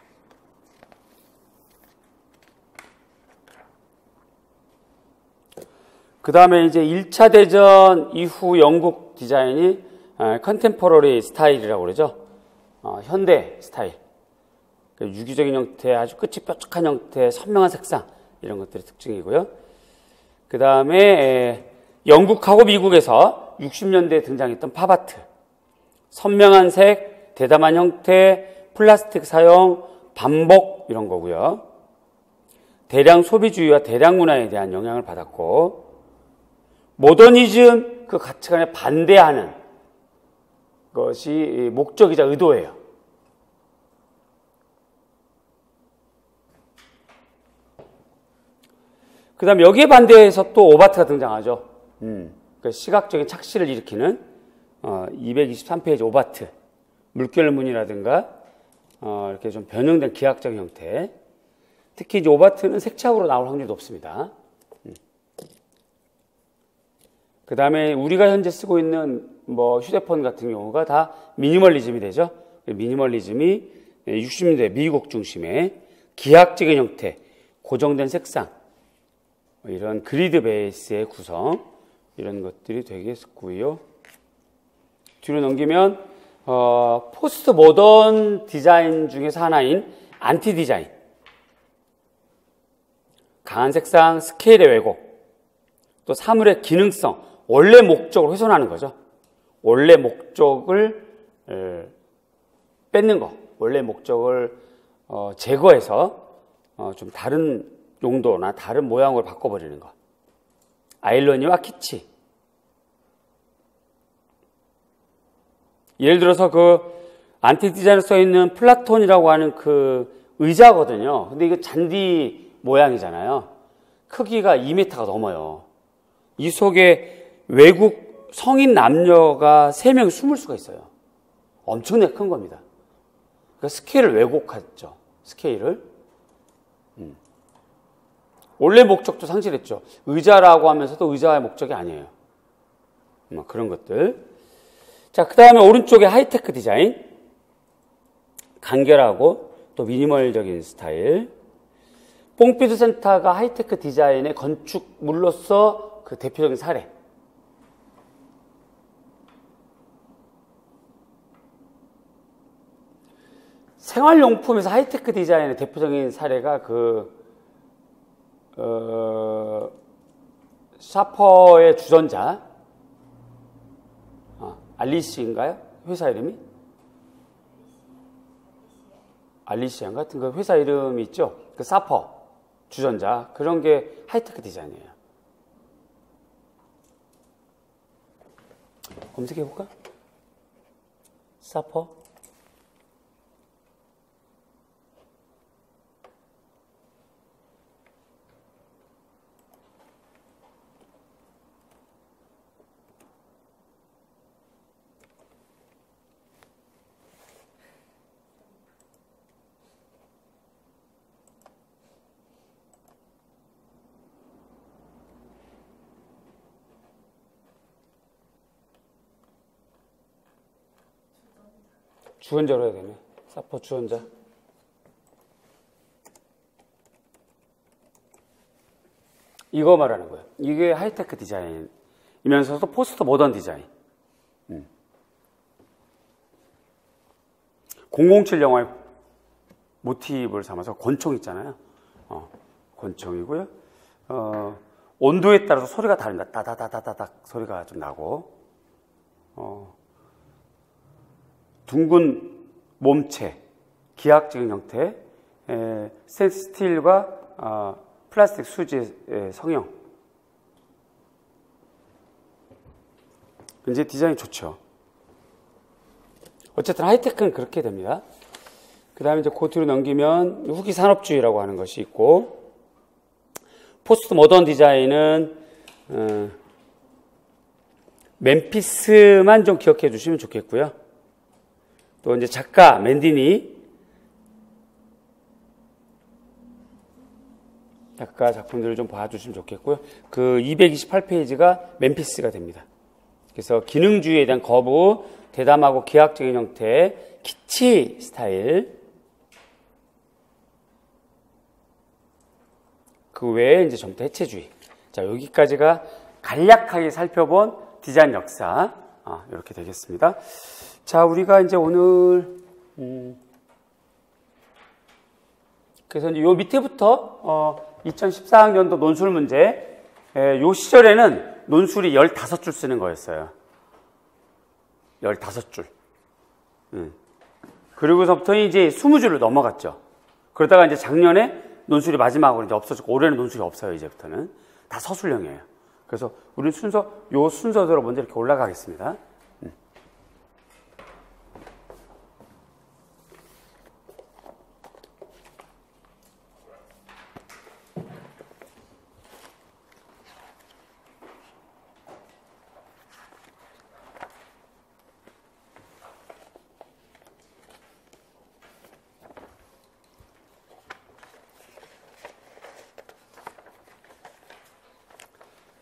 그 다음에 이제 1차 대전 이후 영국 디자인이 컨템포러리 스타일이라고 그러죠. 현대 스타일. 유기적인 형태, 아주 끝이 뾰족한 형태, 선명한 색상 이런 것들이 특징이고요. 그 다음에 영국하고 미국에서 60년대에 등장했던 팝아트, 선명한 색, 대담한 형태, 플라스틱 사용, 반복 이런 거고요. 대량 소비주의와 대량 문화에 대한 영향을 받았고, 모더니즘 그 가치관에 반대하는 것이 목적이자 의도예요. 그 다음에 여기에 반대해서 또 오바트가 등장하죠. 그러니까 시각적인 착시를 일으키는 223페이지 오바트. 물결무늬라든가 이렇게 좀 변형된 기하학적 형태. 특히 이제 오바트는 색채학으로 나올 확률이 높습니다. 그 다음에 우리가 현재 쓰고 있는 휴대폰 같은 경우가 다 미니멀리즘이 되죠. 미니멀리즘이 60년대 미국 중심의 기하학적인 형태, 고정된 색상, 이런 그리드 베이스의 구성, 이런 것들이 되겠고요. 뒤로 넘기면 포스트 모던 디자인 중에서 하나인 안티 디자인. 강한 색상, 스케일의 왜곡, 또 사물의 기능성, 원래 목적을 훼손하는 거죠. 원래 목적을 뺏는 거, 원래 목적을 제거해서 좀 다른 용도나 다른 모양으로 바꿔버리는 거. 아이러니와 키치. 예를 들어서 그 안티 디자인에 써 있는 플라톤이라고 하는 그 의자거든요. 근데 이거 잔디 모양이잖아요. 크기가 2m가 넘어요. 이 속에 외국 성인 남녀가 3명이 숨을 수가 있어요. 엄청나게 큰 겁니다. 그러니까 스케일을 왜곡했죠. 스케일을. 원래 목적도 상실했죠. 의자라고 하면서도 의자의 목적이 아니에요. 그런 것들. 자, 그 다음에 오른쪽에 하이테크 디자인. 간결하고 또 미니멀적인 스타일. 뽕피드 센터가 하이테크 디자인의 건축물로서 그 대표적인 사례. 생활용품에서 하이테크 디자인의 대표적인 사례가 샤퍼의 주전자, 알리시인가요? 회사 이름이? 알리시안가 같은 그 회사 이름이 있죠? 그 사퍼, 주전자, 그런 게 하이테크 디자인이에요. 검색해볼까? 사퍼? 주연자로 해야 되네. 사퍼 주연자. 이거 말하는 거예요. 이게 하이테크 디자인이면서도 포스트 모던 디자인. 007 영화의 모티브를 삼아서 권총 있잖아요. 권총이고요. 온도에 따라서 소리가 다릅니다. 따다다다닥 소리가 좀 나고, 둥근 몸체, 기하학적인 형태, 스테인리스 스틸과 플라스틱 수지의 성형. 굉장히 디자인이 좋죠. 어쨌든 하이테크는 그렇게 됩니다. 그 다음에 이제 그 뒤로 넘기면 후기 산업주의라고 하는 것이 있고, 포스트 모던 디자인은 멤피스만 좀 기억해 주시면 좋겠고요. 또 이제 작가 맨디니 작가 작품들을 좀 봐주시면 좋겠고요. 그 228페이지가 멤피스가 됩니다. 그래서 기능주의에 대한 거부, 대담하고 기하학적인 형태, 키치 스타일, 그 외에 이제 전부 해체주의. 자, 여기까지가 간략하게 살펴본 디자인 역사. 이렇게 되겠습니다. 자, 우리가 이제 오늘, 그래서 이제 요 밑에부터, 2014학년도 논술 문제, 요 시절에는 논술이 15줄 쓰는 거였어요. 15줄. 그리고서부터 이제 20줄로 넘어갔죠. 그러다가 이제 작년에 논술이 마지막으로 이제 없어지고, 올해는 논술이 없어요, 이제부터는. 다 서술형이에요. 그래서 우리 요 순서대로 먼저 이렇게 올라가겠습니다.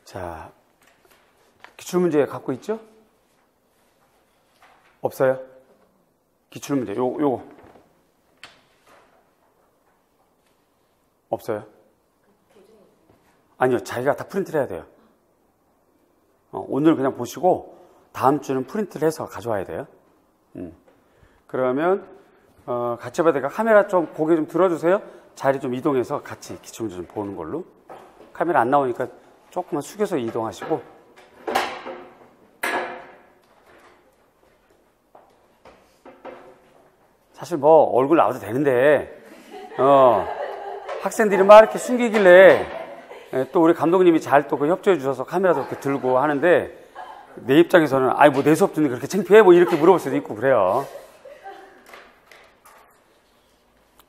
자, 기출문제 갖고 있죠? 없어요? 기출문제, 요거. 없어요? 아니요, 자기가 다 프린트를 해야 돼요. 오늘 그냥 보시고, 다음 주는 프린트를 해서 가져와야 돼요. 그러면, 같이 봐야 되니까 카메라 좀 고개 좀 들어주세요. 자리 좀 이동해서 같이 기출문제 좀 보는 걸로. 카메라 안 나오니까 조금만 숙여서 이동하시고. 사실 뭐 얼굴 나와도 되는데 학생들이 막 이렇게 숨기길래 또 우리 감독님이 잘 또 그 협조해 주셔서 카메라도 이렇게 들고 하는데, 내 입장에서는 아이 뭐 내 수업 듣는데 그렇게 창피해? 뭐 이렇게 물어볼 수도 있고 그래요.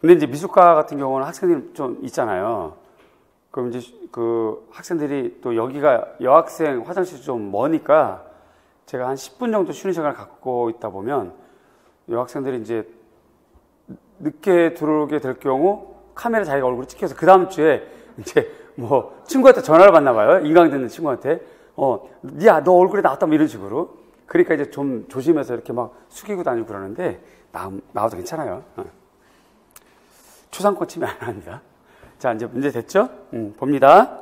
근데 이제 미술과 같은 경우는 학생들이 좀 있잖아요. 그럼 이제 그 학생들이 또 여기가 여학생 화장실이 좀 머니까 제가 한 10분 정도 쉬는 시간을 갖고 있다 보면 여학생들이 이제 늦게 들어오게 될 경우 카메라 자기가 얼굴을 찍혀서 그 다음 주에 이제 뭐 친구한테 전화를 받나 봐요. 인강 듣는 친구한테. 야, 너 얼굴에 나왔다 뭐 이런 식으로. 그러니까 이제 좀 조심해서 이렇게 막 숙이고 다니고 그러는데 나와도 괜찮아요. 초상권 침해 안 합니다. 자, 이제 문제 됐죠? 봅니다.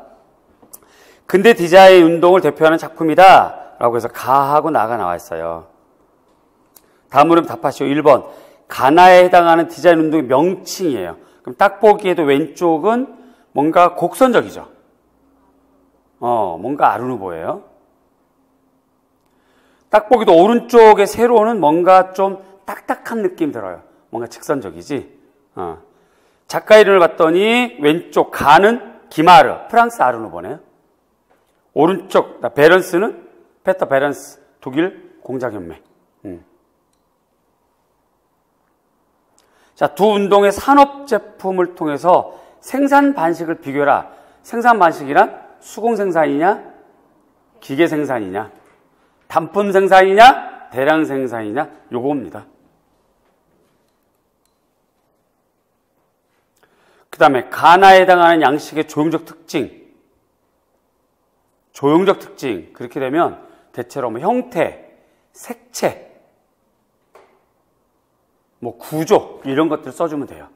근대 디자인 운동을 대표하는 작품이다 라고 해서 가하고 나가 나와 있어요. 다음으로 답하시오. 1번. 가나에 해당하는 디자인 운동의 명칭이에요. 그럼 딱 보기에도 왼쪽은 뭔가 곡선적이죠. 뭔가 아르누보예요. 딱 보기도 오른쪽의 세로는 뭔가 좀 딱딱한 느낌 들어요. 뭔가 직선적이지. 작가 이름을 봤더니 왼쪽 가는 기마르, 프랑스 아르누보네요. 오른쪽 베런스는 페터 베런스, 독일 공작연맹. 자, 두 운동의 산업 제품을 통해서 생산 반식을 비교해라. 생산 반식이란 수공 생산이냐, 기계 생산이냐, 단품 생산이냐, 대량 생산이냐, 요겁니다. 그 다음에 가나에 해당하는 양식의 조형적 특징. 조형적 특징. 그렇게 되면 대체로 뭐 형태, 색채, 뭐 구조 이런 것들 써주면 돼요.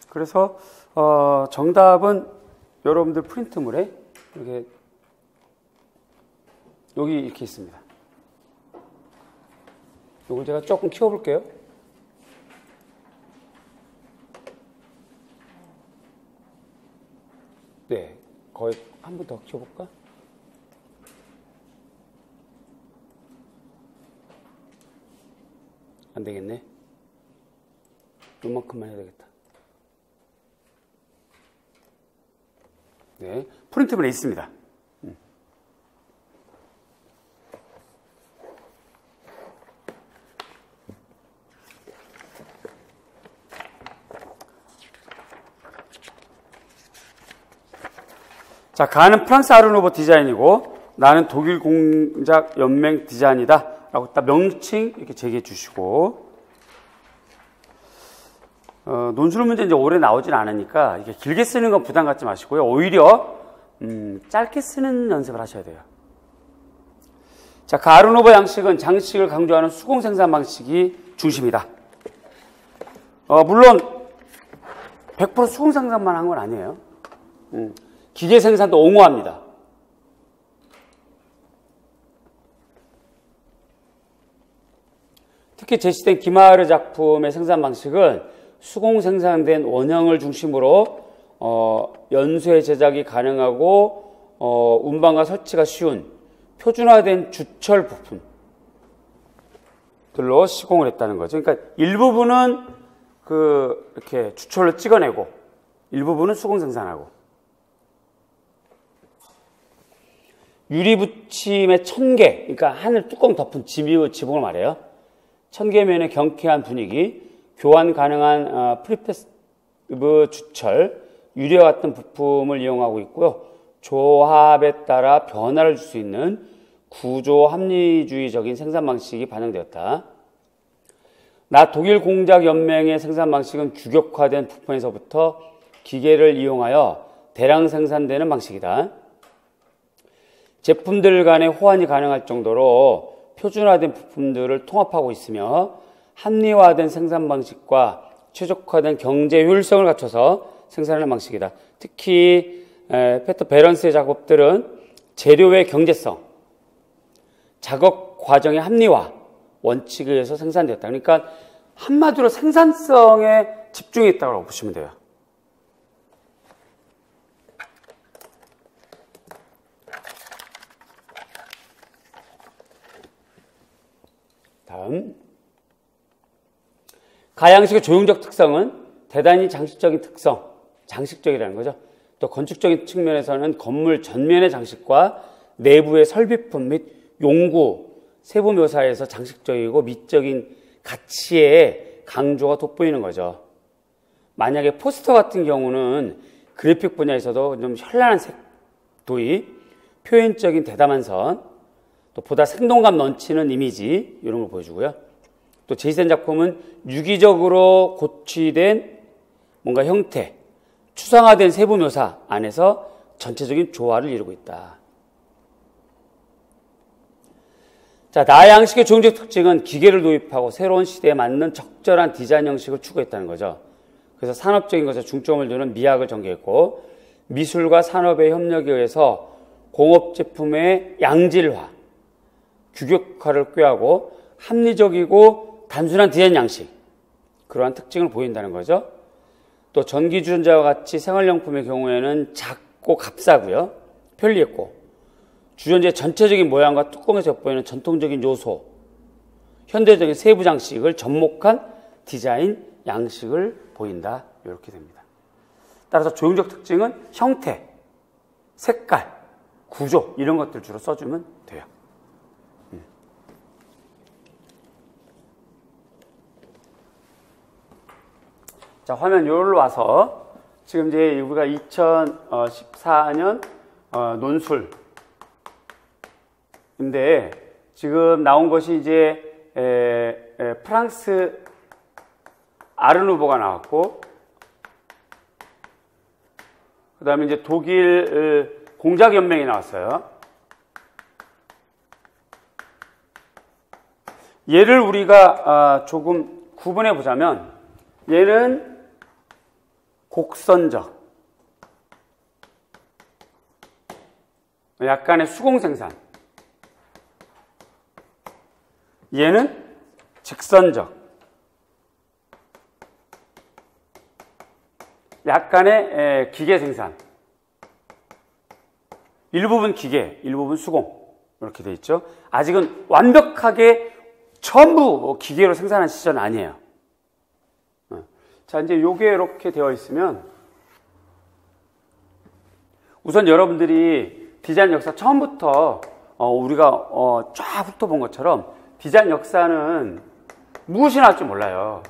그래서 정답은 여러분들 프린트물에 이렇게 여기 이렇게 있습니다. 이걸 제가 조금 키워볼게요. 네, 거의 한 번 더 키워볼까? 안 되겠네. 요만큼만 해야 되겠다. 네, 프린트물에 있습니다. 자, 가는 프랑스 아르누보 디자인이고 나는 독일 공작 연맹 디자인이다 라고 딱 명칭 이렇게 제기해 주시고, 논술 문제 이제 오래 나오진 않으니까 이게 길게 쓰는 건 부담 갖지 마시고요. 오히려 짧게 쓰는 연습을 하셔야 돼요. 자, 그 아르누보 양식은 장식을 강조하는 수공 생산 방식이 중심이다. 물론 100% 수공 생산만 한 건 아니에요. 기계 생산도 옹호합니다. 특히 제시된 기마르 작품의 생산 방식은 수공 생산된 원형을 중심으로 연쇄 제작이 가능하고 운반과 설치가 쉬운 표준화된 주철 부품들로 시공을 했다는 거죠. 그러니까 일부분은 이렇게 주철로 찍어내고 일부분은 수공 생산하고, 유리 붙임의 천개, 그러니까 하늘 뚜껑 덮은 지붕을 말해요. 천개면의 경쾌한 분위기, 교환 가능한 프리패스브 주철, 유리와 같은 부품을 이용하고 있고요. 조합에 따라 변화를 줄 수 있는 구조 합리주의적인 생산 방식이 반영되었다. 나 독일 공작 연맹의 생산 방식은 규격화된 부품에서부터 기계를 이용하여 대량 생산되는 방식이다. 제품들 간의 호환이 가능할 정도로 표준화된 부품들을 통합하고 있으며 합리화된 생산 방식과 최적화된 경제 효율성을 갖춰서 생산하는 방식이다. 특히 페터 베런스의 작업들은 재료의 경제성, 작업 과정의 합리화 원칙에 의해서 생산되었다. 그러니까 한마디로 생산성에 집중했다고 보시면 돼요. 다음, 가양식의 조형적 특성은 대단히 장식적인 특성, 장식적이라는 거죠. 또 건축적인 측면에서는 건물 전면의 장식과 내부의 설비품 및 용구, 세부 묘사에서 장식적이고 미적인 가치의 강조가 돋보이는 거죠. 만약에 포스터 같은 경우는 그래픽 분야에서도 좀 현란한 색 도입, 표현적인 대담한 선, 또 보다 생동감 넘치는 이미지 이런 걸 보여주고요. 또 제시된 작품은 유기적으로 고취된 뭔가 형태, 추상화된 세부 묘사 안에서 전체적인 조화를 이루고 있다. 자, 나 양식의 조형적 특징은 기계를 도입하고 새로운 시대에 맞는 적절한 디자인 형식을 추구했다는 거죠. 그래서 산업적인 것에 중점을 두는 미학을 전개했고, 미술과 산업의 협력에 의해서 공업 제품의 양질화, 규격화를 꾀하고 합리적이고 단순한 디자인 양식, 그러한 특징을 보인다는 거죠. 또 전기주전자와 같이 생활용품의 경우에는 작고 값싸고요, 편리했고, 주전자의 전체적인 모양과 뚜껑에서 엿보이는 전통적인 요소, 현대적인 세부 장식을 접목한 디자인 양식을 보인다. 이렇게 됩니다. 따라서 조형적 특징은 형태, 색깔, 구조 이런 것들 주로 써주면 돼요. 자, 화면 요로 와서 지금 이제 우리가 2014년 논술인데 지금 나온 것이 이제 프랑스 아르누보가 나왔고, 그 다음에 이제 독일 공작연맹이 나왔어요. 얘를 우리가 조금 구분해 보자면 얘는 곡선적, 약간의 수공 생산. 얘는 직선적, 약간의 기계 생산. 일부분 기계, 일부분 수공. 이렇게 돼 있죠. 아직은 완벽하게 전부 기계로 생산한 시절은 아니에요. 자, 이제 요게 이렇게 되어 있으면 우선 여러분들이 디자인 역사 처음부터 우리가 쫙 훑어본 것처럼 디자인 역사는 무엇이 나올지 몰라요.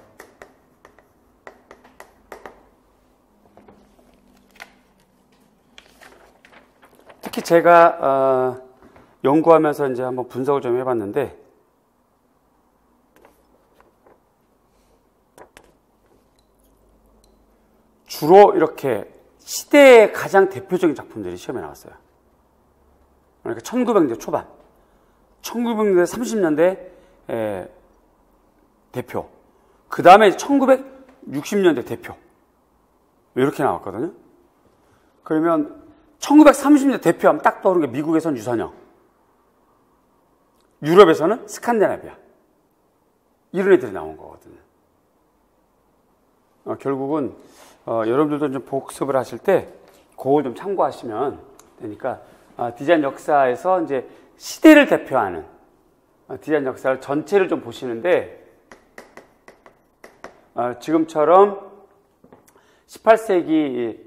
특히 제가 연구하면서 이제 한번 분석을 좀 해봤는데 주로 이렇게 시대의 가장 대표적인 작품들이 시험에 나왔어요. 그러니까 1900년대 초반, 1900년대 30년대 대표, 그 다음에 1960년대 대표 이렇게 나왔거든요. 그러면 1930년대 대표하면 딱 떠오르는 게 미국에서는 유선형, 유럽에서는 스칸디나비아 이런 애들이 나온 거거든요. 결국은 여러분들도 좀 복습을 하실 때 그걸 좀 참고하시면 되니까 디자인 역사에서 이제 시대를 대표하는 디자인 역사를 전체를 좀 보시는데 지금처럼 18세기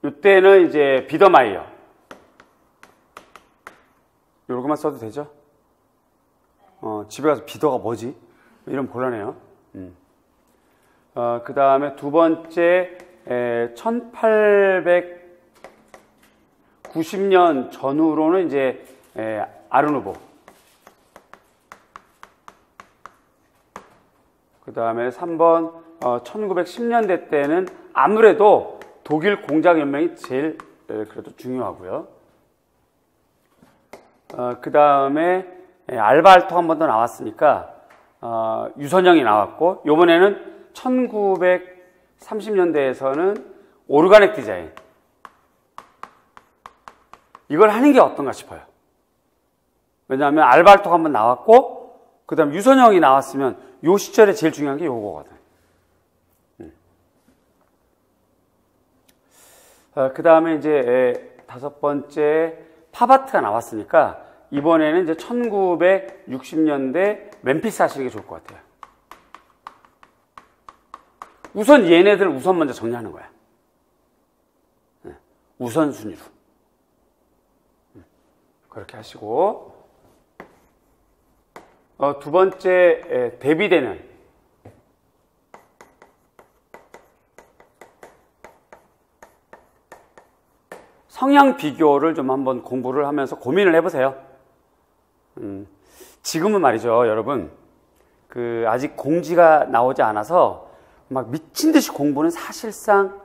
이때는 이제 비더마이어 요거만 써도 되죠? 집에 가서 비더가 뭐지? 이런 곤란해요. 그 다음에 두 번째 1890년 전후로는 이제 아르누보. 그 다음에 3번 1910년대 때는 아무래도 독일 공장연맹이 제일 그래도 중요하고요. 그 다음에 알바알토 한 번 더 나왔으니까 유선형이 나왔고 이번에는 1930년대에서는 오르가닉 디자인 이걸 하는 게 어떤가 싶어요. 왜냐하면 알바알토가 한 번 나왔고 그 다음 유선형이 나왔으면 요 시절에 제일 중요한 게 요거거든. 그 다음에 이제 다섯 번째 팝아트가 나왔으니까 이번에는 이제 1960년대 멤피스 하시는 게 좋을 것 같아요. 우선 얘네들 먼저 정리하는 거야. 우선순위로. 그렇게 하시고 두 번째 대비되는 성향 비교를 좀 한번 공부를 하면서 고민을 해보세요. 지금은 말이죠, 여러분. 아직 공지가 나오지 않아서 막 미친 듯이 공부는 사실상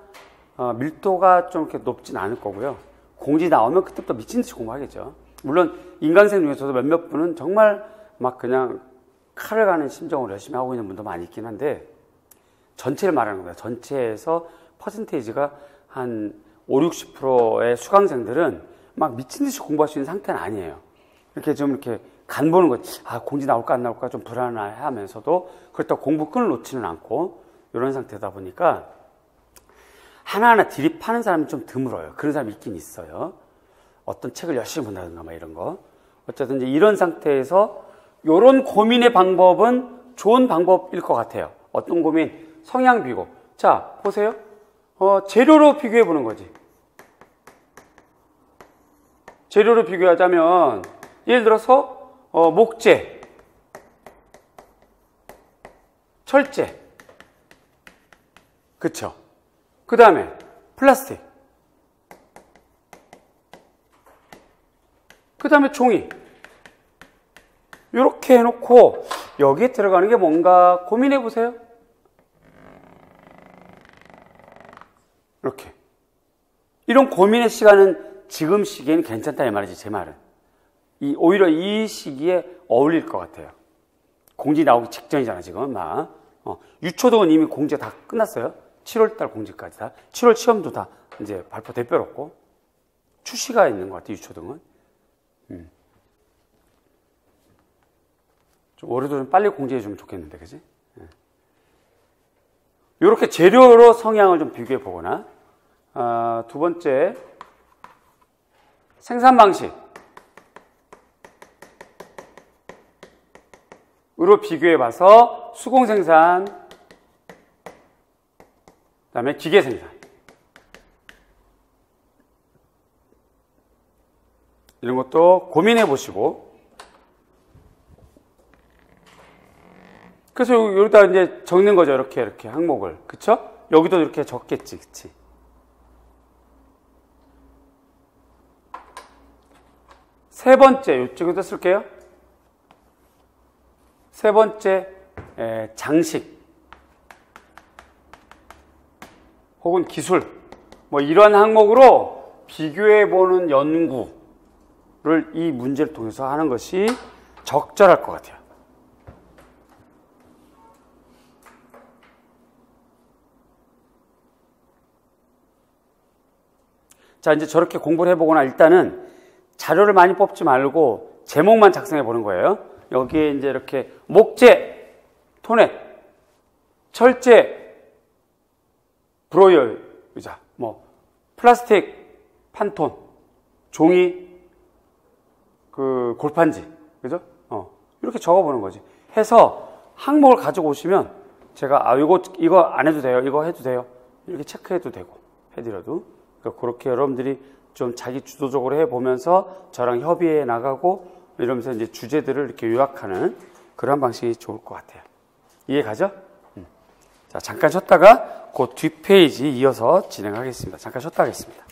밀도가 좀 이렇게 높진 않을 거고요. 공지 나오면 그때부터 미친 듯이 공부하겠죠. 물론 인강생 중에서도 몇몇 분은 정말 막 그냥 칼을 가는 심정으로 열심히 하고 있는 분도 많이 있긴 한데 전체를 말하는 겁니다. 전체에서 퍼센테이지가 한 50-60%의 수강생들은 막 미친 듯이 공부할 수 있는 상태는 아니에요. 이렇게 좀 이렇게 간 보는 거지. 공지 나올까 안 나올까 좀 불안해 하면서도 그렇다고 공부 끈을 놓지는 않고 이런 상태다 보니까 하나하나 드립하는 사람이 좀 드물어요. 그런 사람이 있긴 있어요. 어떤 책을 열심히 본다든가 막 이런 거. 어쨌든 이제 이런 상태에서 이런 고민의 방법은 좋은 방법일 것 같아요. 어떤 고민? 성향 비교. 자, 보세요. 재료로 비교해 보는 거지. 재료로 비교하자면 예를 들어서 목재, 철재, 그쵸? 그 다음에 플라스틱, 그 다음에 종이. 이렇게 해놓고 여기에 들어가는 게 뭔가 고민해 보세요. 이렇게. 이런 고민의 시간은 지금 시기에는 괜찮다 이 말이지, 제 말은. 오히려 이 시기에 어울릴 것 같아요. 공지 나오기 직전이잖아, 지금. 유초등은 이미 공지 다 끝났어요. 7월달 공지까지 다. 7월 시험도 다 이제 발표 대표롭고. 출시가 있는 것 같아요, 유초등은. 좀 올해도 좀 빨리 공지해주면 좋겠는데, 그지? 이렇게 재료로 성향을 좀 비교해 보거나, 두 번째, 생산 방식으로 비교해 봐서 수공 생산, 그 다음에 기계 생산. 이런 것도 고민해 보시고, 그래서 여기다 이제 적는 거죠. 이렇게 항목을. 그쵸? 여기도 이렇게 적겠지. 그치? 세 번째, 이쪽에도 쓸게요. 세 번째, 장식. 혹은 기술. 뭐 이런 항목으로 비교해보는 연구를 이 문제를 통해서 하는 것이 적절할 것 같아요. 자, 이제 저렇게 공부를 해보거나 일단은 자료를 많이 뽑지 말고 제목만 작성해 보는 거예요. 여기에 이제 이렇게 목재, 토넷, 철제, 브로이어 의자, 뭐 플라스틱, 판톤, 종이, 그 골판지, 그죠? 이렇게 적어보는 거지. 해서 항목을 가지고 오시면 제가 이거 안 해도 돼요, 이거 해도 돼요, 이렇게 체크해도 되고 해드려도. 그러니까 그렇게 여러분들이 좀 자기 주도적으로 해보면서 저랑 협의해 나가고 이러면서 이제 주제들을 이렇게 요약하는 그런 방식이 좋을 것 같아요. 이해 가죠? 자, 잠깐 쉬었다가 그 뒷페이지 이어서 진행하겠습니다. 잠깐 쉬었다 하겠습니다.